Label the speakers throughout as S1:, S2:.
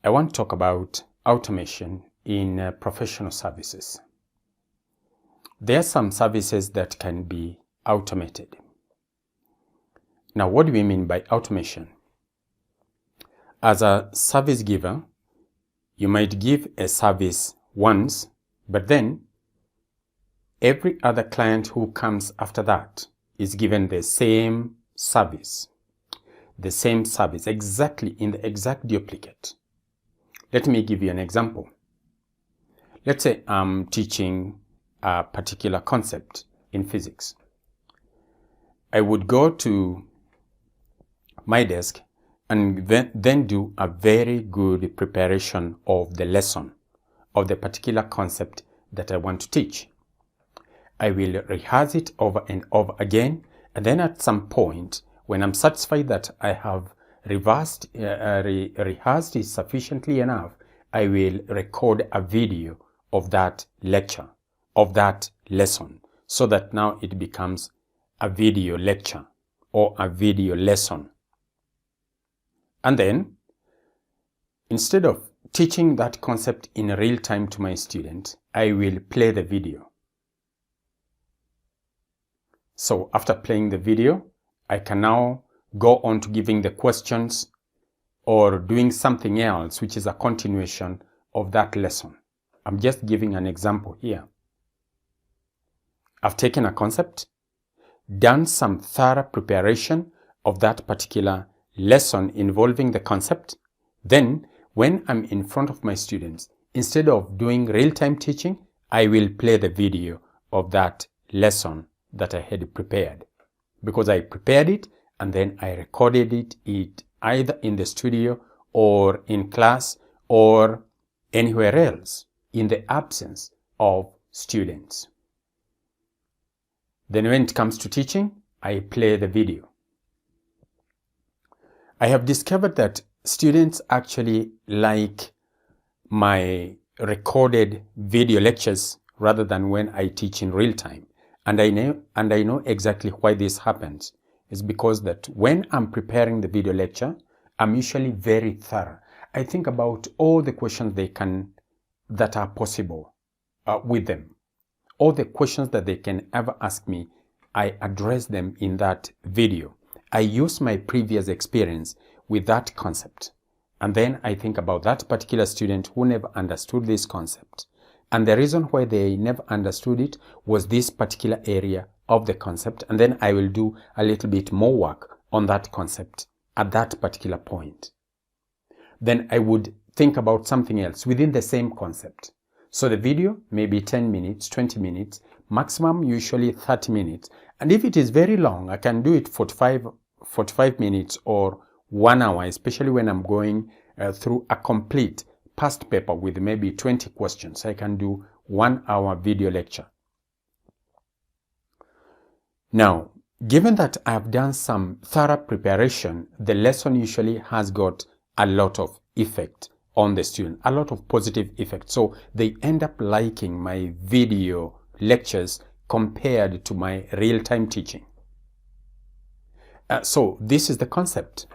S1: I want to talk about automation in professional services. There are some services that can be automated. Now, what do we mean by automation? As a service giver, you might give a service once, but then every other client who comes after that is given the same service. Exactly in the exact duplicate. Let me give you an example. Let's say I'm teaching a particular concept in physics. I would go to my desk and then do a very good preparation of the lesson of the particular concept that I want to teach. I will rehearse it over and over again, and then at some point, when I'm satisfied that I have rehearsed it sufficiently enough, I will record a video of that lecture, of that lesson, so that now it becomes a video lecture or a video lesson. And then, instead of teaching that concept in real time to my student, I will play the video. So after playing the video, I can now go on to giving the questions or doing something else, which is a continuation of that lesson. I'm just giving an example here. I've taken a concept, done some thorough preparation of that particular lesson involving the concept. Then, when I'm in front of my students, instead of doing real-time teaching, I will play the video of that lesson that I had prepared. Because I prepared it and then I recorded it either in the studio or in class or anywhere else in the absence of students. Then when it comes to teaching, I play the video. I have discovered that students actually like my recorded video lectures rather than when I teach in real time. And I know exactly why this happens. It's because that when I'm preparing the video lecture, I'm usually very thorough. I think about all the questions that are possible with them. All the questions that they can ever ask me, I address them in that video. I use my previous experience with that concept. And then I think about that particular student who never understood this concept. And the reason why they never understood it was this particular area of the concept. And then I will do a little bit more work on that concept at that particular point. Then I would think about something else within the same concept. So the video may be 10 minutes, 20 minutes, maximum usually 30 minutes. And if it is very long, I can do it 45 minutes or 1 hour, especially when I'm going through a complete past paper with maybe 20 questions. I can do 1 hour video lecture. Now, given that I have done some thorough preparation, the lesson usually has got a lot of effect on the student, a lot of positive effect. So they end up liking my video lectures compared to my real-time teaching. So this is the concept.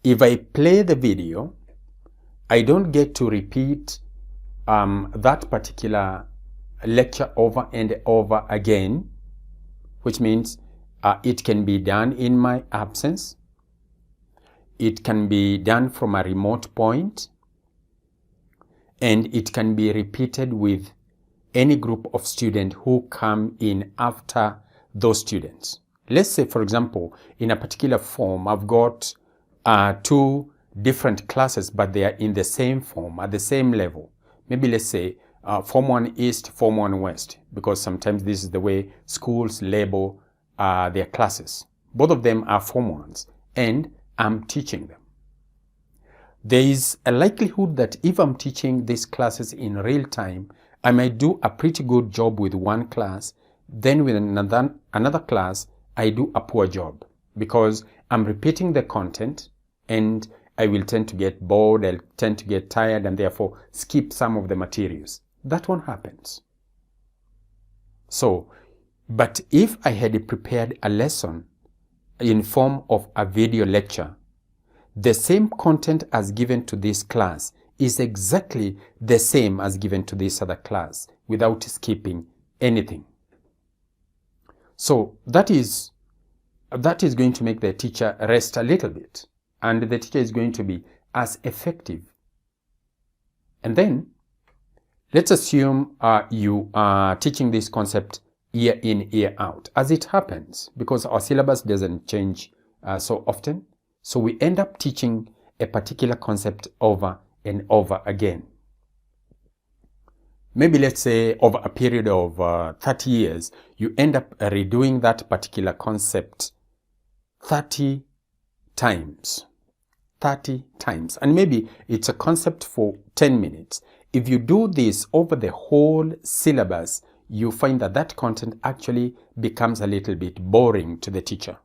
S1: If I play the video, I don't get to repeat that particular lecture over and over again, which means it can be done in my absence. It can be done from a remote point, and it can be repeated with any group of students who come in after those students. Let's say, for example, in a particular form, I've got 2 different classes, but they are in the same form, at the same level. Maybe let's say Form 1 East, Form 1 West, because sometimes this is the way schools label their classes. Both of them are Form 1s, and I'm teaching them. There is a likelihood that if I'm teaching these classes in real time, I might do a pretty good job with one class, then with another class, I do a poor job because I'm repeating the content and I will tend to get bored, I'll tend to get tired and therefore skip some of the materials. That one happens. So, but if I had prepared a lesson in form of a video lecture, the same content as given to this class is exactly the same as given to this other class without skipping anything. So that is going to make the teacher rest a little bit, and the teacher is going to be as effective. And then let's assume you are teaching this concept year in, year out, as it happens, because our syllabus doesn't change so often. So we end up teaching a particular concept over and over again. Maybe let's say over a period of 30 years, you end up redoing that particular concept 30 times. 30 times. And maybe it's a concept for 10 minutes. If you do this over the whole syllabus, you find that that content actually becomes a little bit boring to the teacher.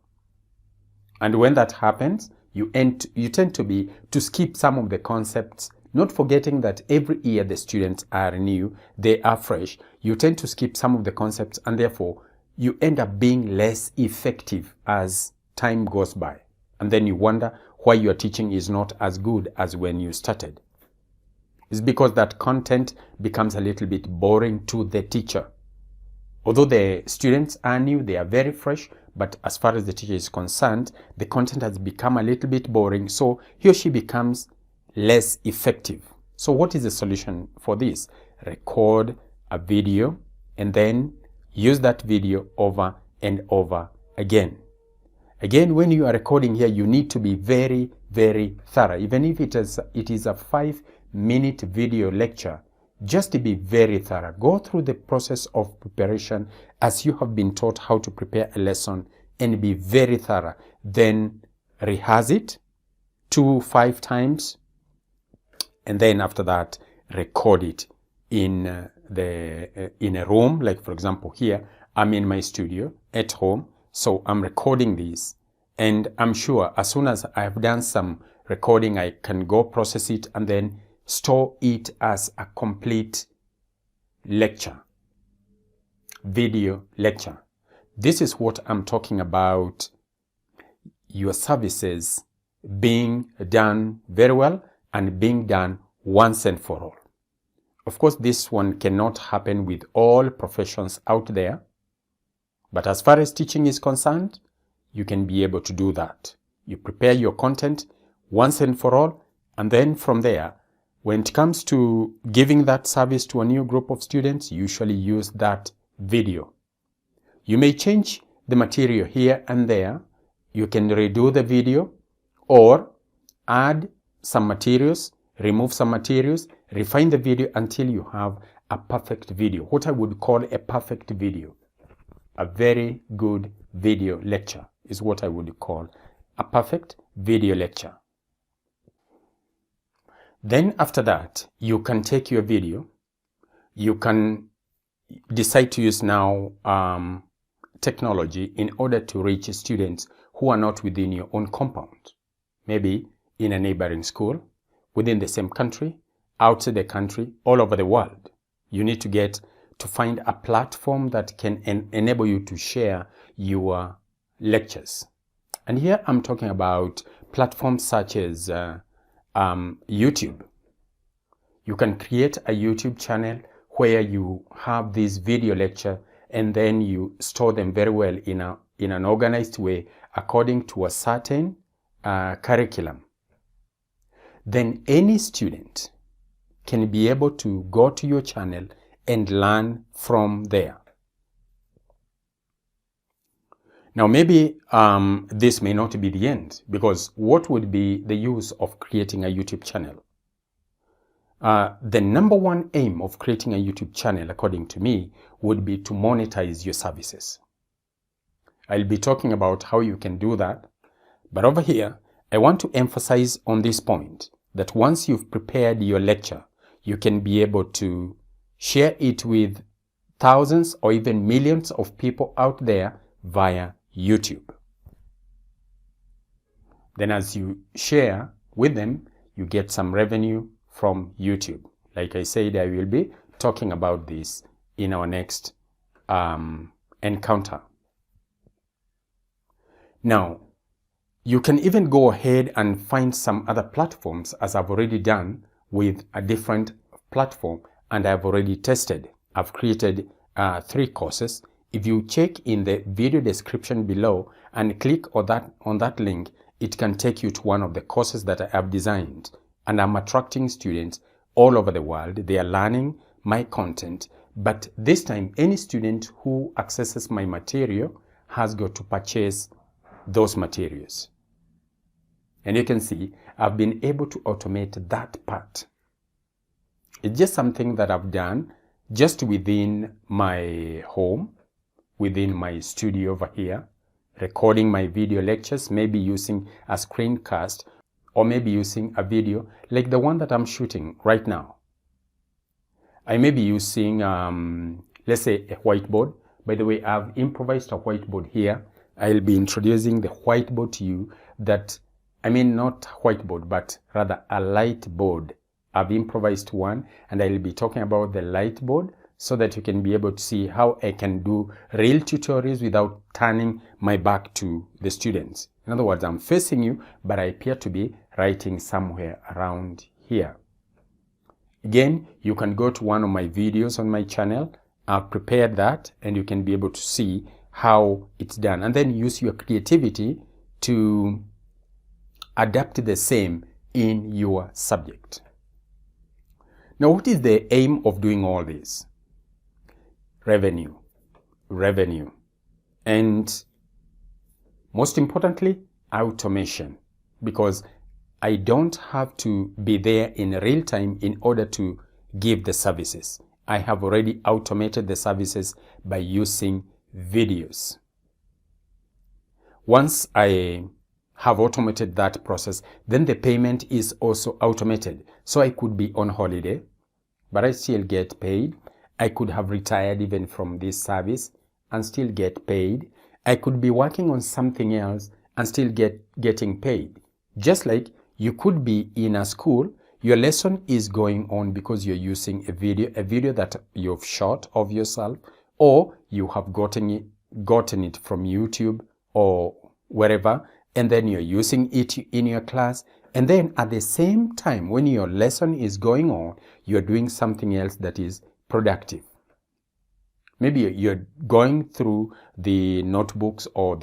S1: And when that happens, you tend to skip some of the concepts, not forgetting that every year the students are new, they are fresh. You tend to skip some of the concepts, and therefore you end up being less effective as time goes by. And then you wonder why your teaching is not as good as when you started. It's because that content becomes a little bit boring to the teacher. Although the students are new, they are very fresh, but as far as the teacher is concerned, the content has become a little bit boring, so he or she becomes less effective. So what is the solution for this? Record a video and then use that video over and over again. Again, when you are recording here, you need to be very, very thorough. Even if it is a 5-minute video lecture, just to be very thorough. Go through the process of preparation as you have been taught how to prepare a lesson, and be very thorough. Then rehearse it 2-5 times, and then after that, record it in a room. Like for example, here I'm in my studio at home, so I'm recording this, and I'm sure as soon as I've done some recording, I can go process it and then store it as a complete lecture, video lecture. This is what I'm talking about, your services being done very well and being done once and for all. Of course, this one cannot happen with all professions out there, but as far as teaching is concerned, you can be able to do that. You prepare your content once and for all, and then from there, when it comes to giving that service to a new group of students, you usually use that video. You may change the material here and there. You can redo the video or add some materials, remove some materials, refine the video until you have a perfect video. What I would call a perfect video. A very good video lecture is what I would call a perfect video lecture. Then after that, you can take your video. You can decide to use now technology in order to reach students who are not within your own compound. Maybe in a neighboring school, within the same country, outside the country, all over the world. You need to find a platform that can enable you to share your lectures. And here I'm talking about platforms such as YouTube. You can create a YouTube channel where you have this video lecture and then you store them very well in an organized way according to a certain curriculum. Then any student can be able to go to your channel and learn from there. Now maybe this may not be the end, because what would be the use of creating a YouTube channel? The number one aim of creating a YouTube channel, according to me, would be to monetize your services. I'll be talking about how you can do that, but over here, I want to emphasize on this point that once you've prepared your lecture, you can be able to share it with thousands or even millions of people out there via YouTube. Then as you share with them, you get some revenue from YouTube. Like I said, I will be talking about this in our next encounter. Now, You can even go ahead and find some other platforms, as I've already done with a different platform, and I've already tested. I've created 3 courses. If you check in the video description below and click on that link, it can take you to one of the courses that I have designed. And I'm attracting students all over the world. They are learning my content. But this time, any student who accesses my material has got to purchase those materials. And you can see I've been able to automate that part. It's just something that I've done just within my home, within my studio over here, recording my video lectures, maybe using a screencast, or maybe using a video like the one that I'm shooting right now. I may be using, let's say, a whiteboard. By the way, I've improvised a whiteboard here. I'll be introducing the whiteboard to you not whiteboard, but rather a light board. I've improvised one, and I'll be talking about the light board so that you can be able to see how I can do real tutorials without turning my back to the students. In other words, I'm facing you, but I appear to be writing somewhere around here. Again, you can go to one of my videos on my channel. I've prepared that, and you can be able to see how it's done, and then use your creativity to adapt the same in your subject. Now, what is the aim of doing all this? Revenue. And most importantly, automation, because I don't have to be there in real time in order to give the services. I have already automated the services by using videos. Once I have automated that process, then the payment is also automated. So I could be on holiday, but I still get paid. I could have retired even from this service and still get paid. I could be working on something else and still getting paid. Just like you could be in a school, your lesson is going on because you're using a video that you've shot of yourself, or you have gotten it from YouTube or wherever, and then you're using it in your class. And then at the same time, when your lesson is going on, you're doing something else that is productive. Maybe you're going through the notebooks or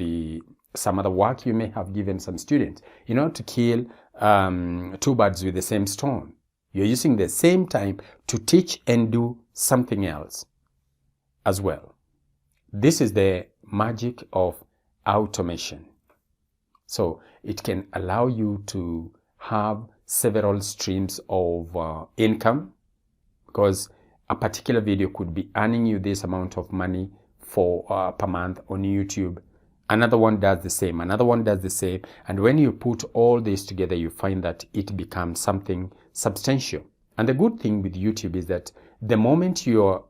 S1: some other work you may have given some students, to kill 2 birds with the same stone. You're using the same time to teach and do something else as well. This is the magic of automation. So it can allow you to have several streams of income, because a particular video could be earning you this amount of money per month on YouTube. Another one does the same, and when you put all this together, you find that it becomes something substantial. And the good thing with YouTube is that the moment your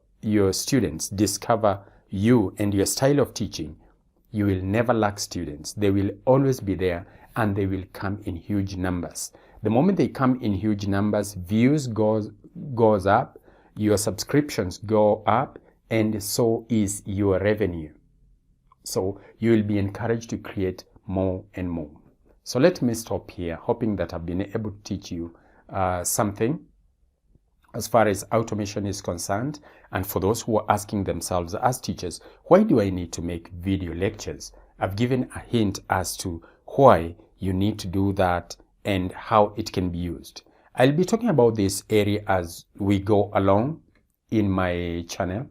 S1: students discover you and your style of teaching, you will never lack students. They will always be there, and they will come in huge numbers. The moment they come in huge numbers, views goes up, your subscriptions go up, and so is your revenue. So you will be encouraged to create more and more. So let me stop here, hoping that I've been able to teach you something as far as automation is concerned. And for those who are asking themselves as teachers, why do I need to make video lectures? I've given a hint as to why you need to do that and how it can be used. I'll be talking about this area as we go along in my channel.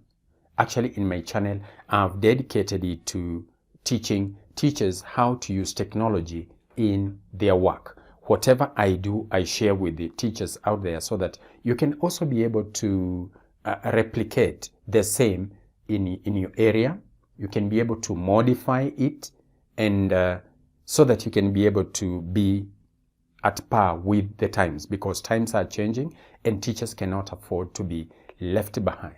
S1: Actually, in my channel, I've dedicated it to teaching teachers how to use technology in their work. Whatever I do, I share with the teachers out there so that you can also be able to replicate the same in your area. You can be able to modify it, and so that you can be able to be at par with the times, because times are changing and teachers cannot afford to be left behind.